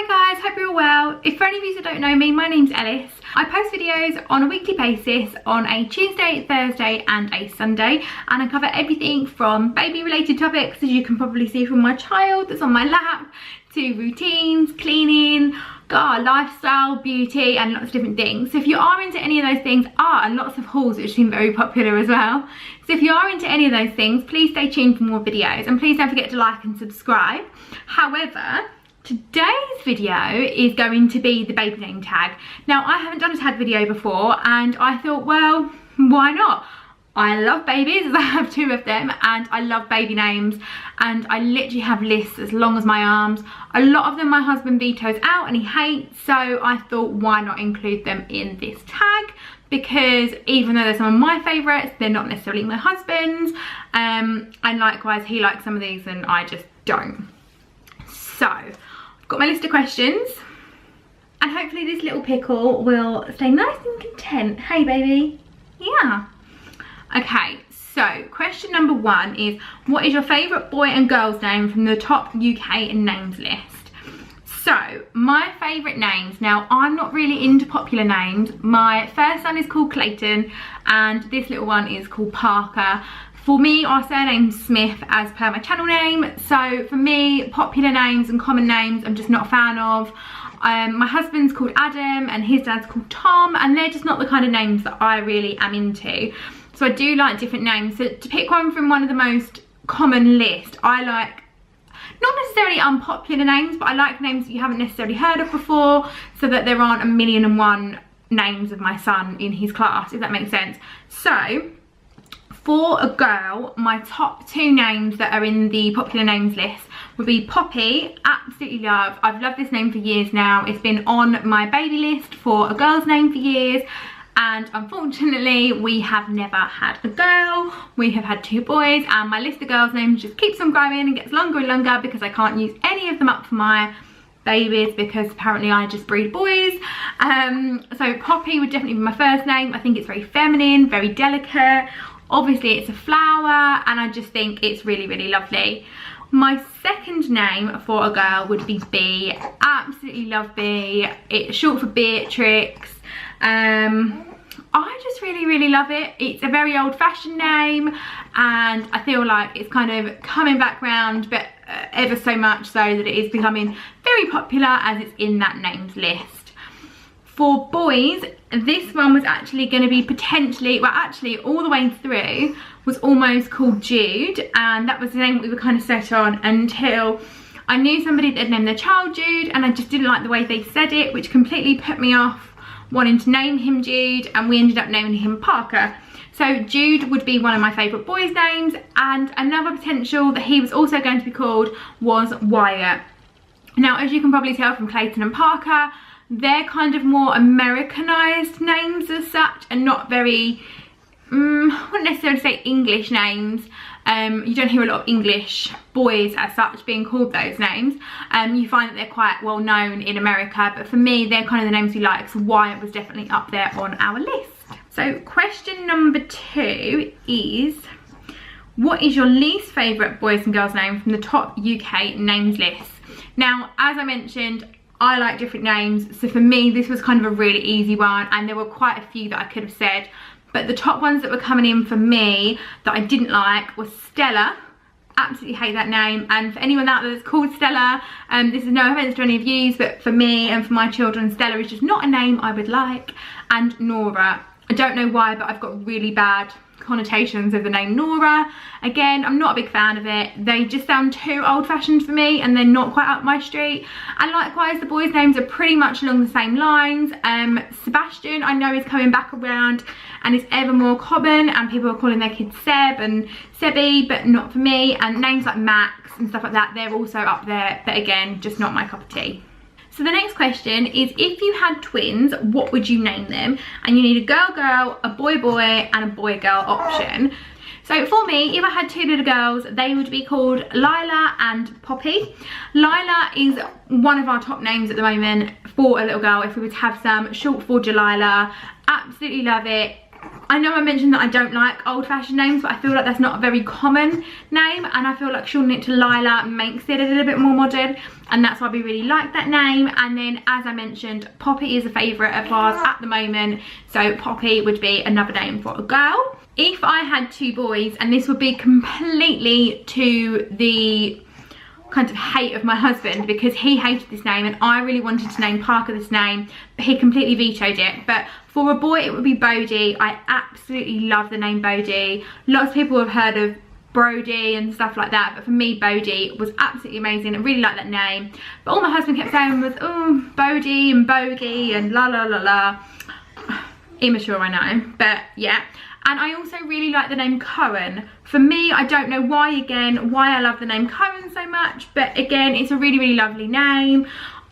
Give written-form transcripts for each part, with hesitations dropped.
Hi guys, hope you're all well. If for any of you that don't know me, my name's Ellis. I post videos on a weekly basis on a Tuesday, Thursday and a Sunday, and I cover everything from baby related topics, as you can probably see from my child that's on my lap, to routines, cleaning, lifestyle, beauty and lots of different things. So if you are into any of those things, and lots of hauls which seem very popular as well. So if you are into any of those things, please stay tuned for more videos and please don't forget to like and subscribe. However, today's video is going to be the baby name tag. Now, I haven't done a tag video before and I thought, well, why not? I love babies, as I have 2 of them, and I love baby names, and I literally have lists as long as my arms. A lot of them my husband vetoes out and he hates, so I thought, why not include them in this tag? Because even though they're some of my favourites, they're not necessarily my husband's, and likewise he likes some of these and I just don't. So I've got my list of questions, and hopefully this little pickle will stay nice and content. Hey baby. Yeah. Okay, so question number 1 is, what is your favourite boy and girl's name from the top UK names list? So my favourite names, now I'm not really into popular names. My first son is called Klayton and this little one is called Parker. For me, our surname's Smith as per my channel name, so for me, popular names and common names I'm just not a fan of. My husband's called Adam and his dad's called Tom, and they're just not the kind of names that I really am into. So I do like different names. So to pick one from one of the most common list, I like not necessarily unpopular names, but I like names that you haven't necessarily heard of before, so that there aren't 1,000,001 names of my son in his class, if that makes sense. So for a girl, my top 2 names that are in the popular names list would be Poppy. Absolutely love. I've loved this name for years now. It's been on my baby list for a girl's name for years. And unfortunately, we have never had a girl. We have had 2 boys, and my list of girls' names just keeps on growing and gets longer and longer because I can't use any of them up for my babies because apparently I just breed boys. So Poppy would definitely be my first name. I think it's very feminine, very delicate. Obviously, it's a flower, and I just think it's really, really lovely. My second name for a girl would be Bee. Absolutely love Bee. It's short for Beatrix. I just really, really love it. It's a very old-fashioned name, and I feel like it's kind of coming back round, but ever so much so that it is becoming very popular as it's in that names list. For boys, this one was actually going to be potentially, well actually all the way through was almost called Jude, and that was the name that we were kind of set on until I knew somebody that had named their child Jude, and I just didn't like the way they said it, which completely put me off wanting to name him Jude, and we ended up naming him Parker. So Jude would be one of my favourite boys' names, and another potential that he was also going to be called was Wyatt. Now, as you can probably tell from Klayton and Parker, they're kind of more Americanised names as such, and not very, I wouldn't necessarily say English names. You don't hear a lot of English boys as such being called those names. You find that they're quite well known in America, but for me, they're kind of the names we like, so Wyatt was definitely up there on our list. So question number 2 is, what is your least favourite boys and girls name from the top UK names list? Now, as I mentioned, I like different names, so for me this was kind of a really easy one, and there were quite a few that I could have said, but the top ones that were coming in for me that I didn't like was Stella. Absolutely hate that name, and for anyone out there that's called Stella, this is no offence to any of you, but for me and for my children, Stella is just not a name I would like. And Nora, I don't know why, but I've got really bad connotations of the name Nora. Again, I'm not a big fan of it. They just sound too old-fashioned for me, and they're not quite up my street. And likewise, the boys' names are pretty much along the same lines. Sebastian, I know, is coming back around and it's ever more common, and people are calling their kids Seb and Sebby, but not for me. And names like Max and stuff like that, they're also up there, but again, just not my cup of tea. So the next question is, if you had twins, what would you name them? And you need a girl, a boy, and a boy-girl option. So for me, if I had 2 little girls, they would be called Lila and Poppy. Lila is one of our top names at the moment for a little girl, if we were to have some, short for Delilah. Absolutely love it. I know I mentioned that I don't like old-fashioned names, but I feel like that's not a very common name, and I feel like shortening it to Lila makes it a little bit more modern, and that's why we really like that name. And then, as I mentioned, Poppy is a favourite of ours at the moment, so Poppy would be another name for a girl. If I had 2 boys, and this would be completely to the kind of hate of my husband, because he hated this name and I really wanted to name Parker this name, but he completely vetoed it. But for a boy it would be Bodhi. I absolutely love the name Bodhi. Lots of people have heard of Brody and stuff like that, but for me Bodhi was absolutely amazing. I really like that name, but all my husband kept saying was, oh, Bodhi and bogey and la la la la. Immature, I know, but yeah. And I also really like the name Cohen. For me, I don't know why I love the name Cohen so much, but again, it's a really, really lovely name.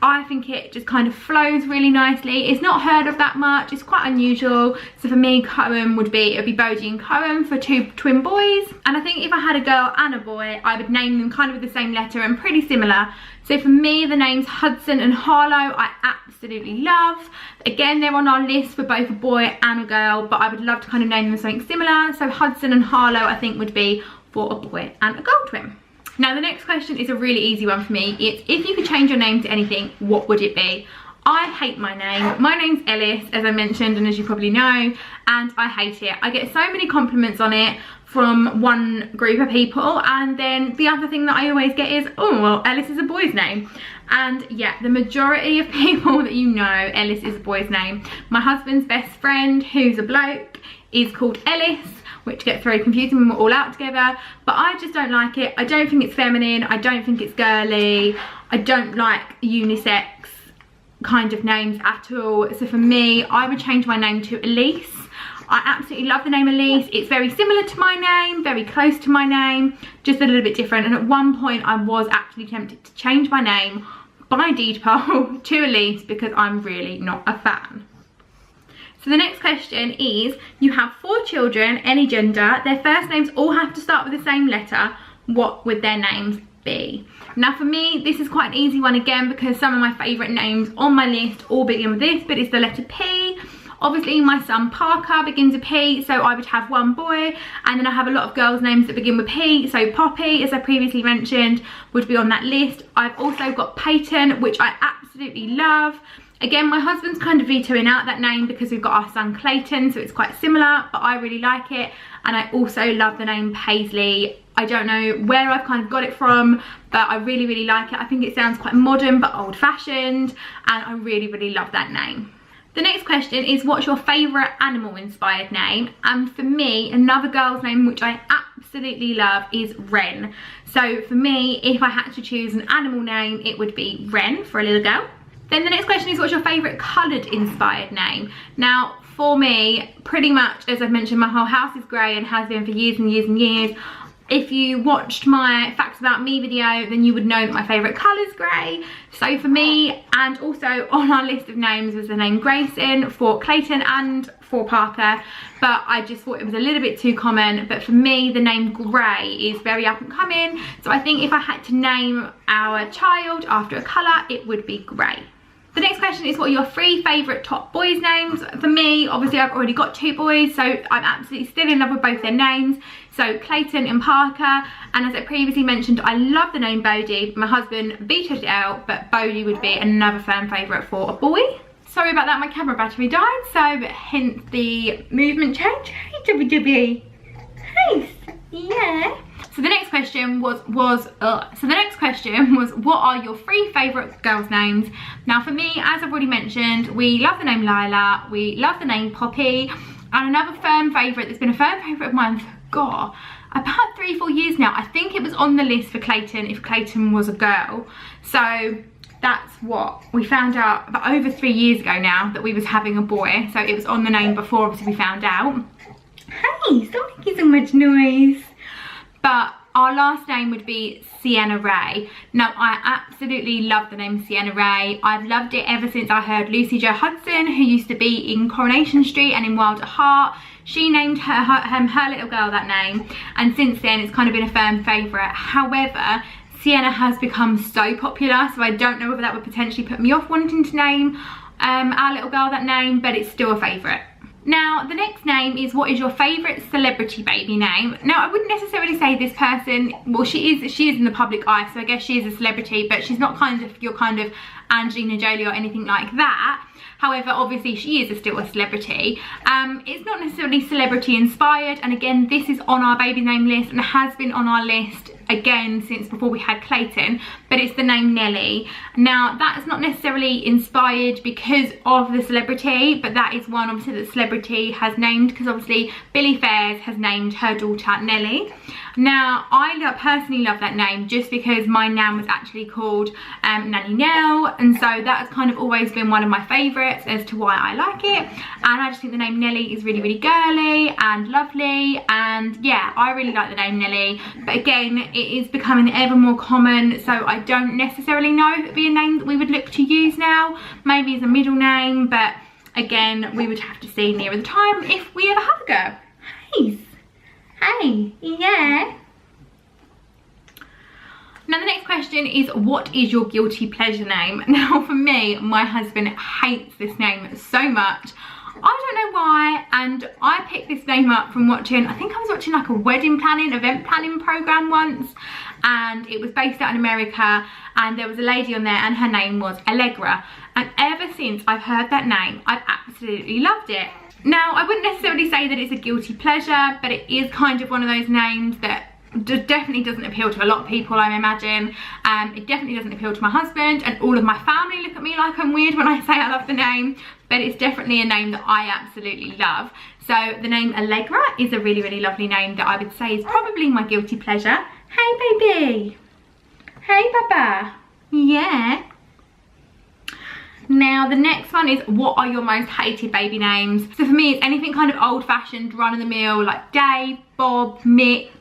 I think it just kind of flows really nicely. It's not heard of that much, it's quite unusual. So for me, Cohen would be, it would be Bodhi and Cohen for 2 twin boys. And I think if I had a girl and a boy, I would name them kind of with the same letter and pretty similar. So for me, the names Hudson and Harlow, I absolutely love. Again, they're on our list for both a boy and a girl, but I would love to kind of name them something similar. So Hudson and Harlow, I think, would be for a boy and a girl twin. Now the next question is a really easy one for me. It's, if you could change your name to anything, what would it be? I hate my name. My name's Ellis, as I mentioned, and as you probably know, and I hate it. I get so many compliments on it from one group of people, and then the other thing that I always get is, oh, well, Ellis is a boy's name. And yeah, the majority of people that you know, Ellis is a boy's name. My husband's best friend, who's a bloke, is called Ellis, which gets very confusing when we're all out together, but I just don't like it. I don't think it's feminine, I don't think it's girly, I don't like unisex kind of names at all. So for me, I would change my name to Elise. I absolutely love the name Elise. It's very similar to my name, very close to my name, just a little bit different. And at one point I was actually tempted to change my name by default to Elise because I'm really not a fan. So the next question is, you have 4 children, any gender, their first names all have to start with the same letter. What would their names be? Now for me, this is quite an easy one again, because some of my favourite names on my list all begin with this, but it's the letter P. Obviously my son Parker begins with P, so I would have 1 boy, and then I have a lot of girls' names that begin with P, so Poppy, as I previously mentioned, would be on that list. I've also got Peyton, which I absolutely love. Again, my husband's kind of vetoing out that name because we've got our son Klayton, so it's quite similar, but I really like it. And I also love the name Paisley. I don't know where I've kind of got it from, but I really, really like it. I think it sounds quite modern but old-fashioned, and I really, really love that name. The next question is, what's your favourite animal-inspired name? And for me, another girl's name which I absolutely love is Wren. So for me, if I had to choose an animal name, it would be Wren for a little girl. Then the next question is, what's your favourite coloured inspired name? Now for me, pretty much, as I've mentioned, my whole house is grey and has been for years and years and years. If you watched my Facts About Me video, then you would know that my favourite colour is grey. So for me, and also on our list of names was the name Grayson for Klayton and for Parker, but I just thought it was a little bit too common. But for me, the name Grey is very up and coming, so I think if I had to name our child after a colour, it would be grey. The next question is, what are your 3 favourite top boys' names? For me, obviously I've already got 2 boys, so I'm absolutely still in love with both their names. So Klayton and Parker, and as I previously mentioned, I love the name Bodhi. My husband vetoed it out, but Bodhi would be another firm favourite for a boy. Sorry about that, my camera battery died, so hence the movement change. Hey WW. Hey, yeah. So the next question was what are your 3 favourite girls' names? Now for me, as I've already mentioned, we love the name Lila, we love the name Poppy, and another firm favourite that's been a firm favourite of mine for, God, about 3-4 years now. I think it was on the list for Klayton if Klayton was a girl. So that's what we found out about over 3 years ago now, that we was having a boy. So it was on the name before obviously we found out. Hey, stop making so much noise. But our last name would be Sienna Ray. Now I absolutely love the name Sienna Ray. I've loved it ever since I heard Lucy Jo Hudson, who used to be in Coronation Street and in Wild at Heart. She named her little girl that name, and since then it's kind of been a firm favourite. However, Sienna has become so popular, so I don't know whether that would potentially put me off wanting to name our little girl that name, but it's still a favourite. Now, the next name is, what is your favourite celebrity baby name? Now, I wouldn't necessarily say this person, well, she is in the public eye, so I guess she is a celebrity, but she's not kind of your kind of Angelina Jolie or anything like that. However, obviously she is still a celebrity. It's not necessarily celebrity inspired, and again, this is on our baby name list and has been on our list again since before we had Klayton, but it's the name Nelly. Now, that's not necessarily inspired because of the celebrity, but that is one obviously that the celebrity has named, because obviously Billy Fairs has named her daughter Nelly. Now, I personally love that name just because my nan was actually called Nanny Nell, and so that's kind of always been one of my favourites as to why I like it. And I just think the name Nelly is really, really girly and lovely, and yeah, I really like the name Nelly. But again, it is becoming ever more common, so I don't necessarily know if it would be a name that we would look to use now, maybe as a middle name, but again, we would have to see nearer the time if we ever have a go. Hey, yeah. Now, the next question is, what is your guilty pleasure name? Now, for me, my husband hates this name so much. I don't know why, and I picked this name up from watching, I think I was watching like a wedding planning, event planning program once, and it was based out in America, and there was a lady on there and her name was Allegra, and ever since I've heard that name, I've absolutely loved it. Now, I wouldn't necessarily say that it's a guilty pleasure, but it is kind of one of those names that definitely doesn't appeal to a lot of people, I imagine. It definitely doesn't appeal to my husband, and all of my family look at me like I'm weird when I say I love the name, but it's definitely a name that I absolutely love. So the name Allegra is a really, really lovely name that I would say is probably my guilty pleasure. Hey, baby. Hey, Baba. Yeah. Now, the next one is, what are your most hated baby names? So for me, it's anything kind of old-fashioned, run-of-the-mill, like Dave, Bob, Mick,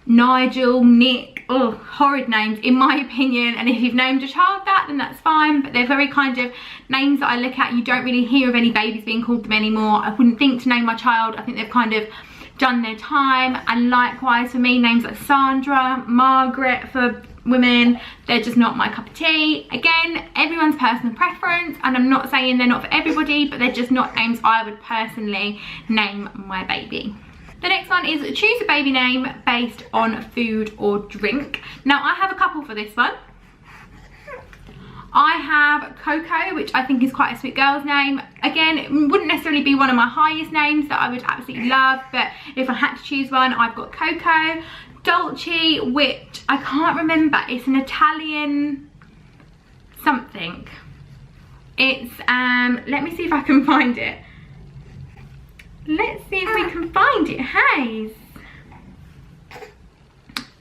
Nigel, Nick. Oh, horrid names in my opinion, and if you've named a child that, then that's fine, but they're very kind of names that I look at, you don't really hear of any babies being called them anymore. I wouldn't think to name my child. I think they've kind of done their time, and likewise for me, names like Sandra, Margaret for women, they're just not my cup of tea. Again, everyone's personal preference, and I'm not saying they're not for everybody, but they're just not names I would personally name my baby. The next one is, choose a baby name based on food or drink. Now, I have a couple for this one. I have Coco, which I think is quite a sweet girl's name. Again, it wouldn't necessarily be one of my highest names that I would absolutely love, but if I had to choose one, I've got Coco. Dolce, which I can't remember, it's an Italian something. It's, let me see if I can find it. Let's see if we can find it. Hey.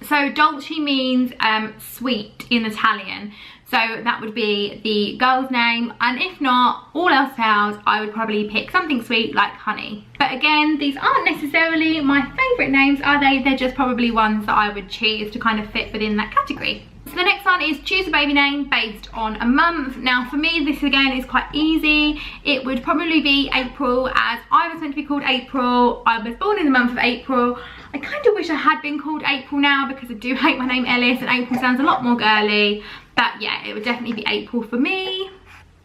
So Dolce means sweet in Italian. So that would be the girl's name, and if not, all else fails, I would probably pick something sweet like honey. But again, these aren't necessarily my favourite names, are they? They're just probably ones that I would choose to kind of fit within that category. So the next one is, choose a baby name based on a month. Now for me, this again is quite easy. It would probably be April, as I was meant to be called April. I was born in the month of April. I kind of wish I had been called April now, because I do hate my name Ellis, and April sounds a lot more girly. But yeah, it would definitely be April for me.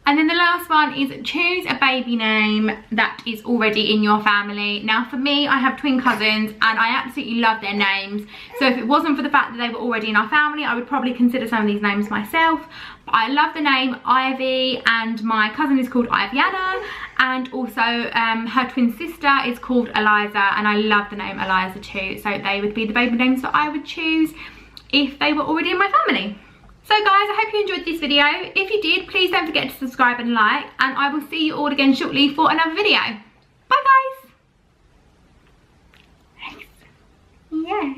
And then the last one is, choose a baby name that is already in your family. Now for me, I have twin cousins and I absolutely love their names. So if it wasn't for the fact that they were already in our family, I would probably consider some of these names myself. But I love the name Ivy, and my cousin is called Iviana, and also her twin sister is called Eliza, and I love the name Eliza too. So they would be the baby names that I would choose if they were already in my family. So guys, I hope you enjoyed this video. If you did, please don't forget to subscribe and like, and I will see you all again shortly for another video. Bye guys. Yeah.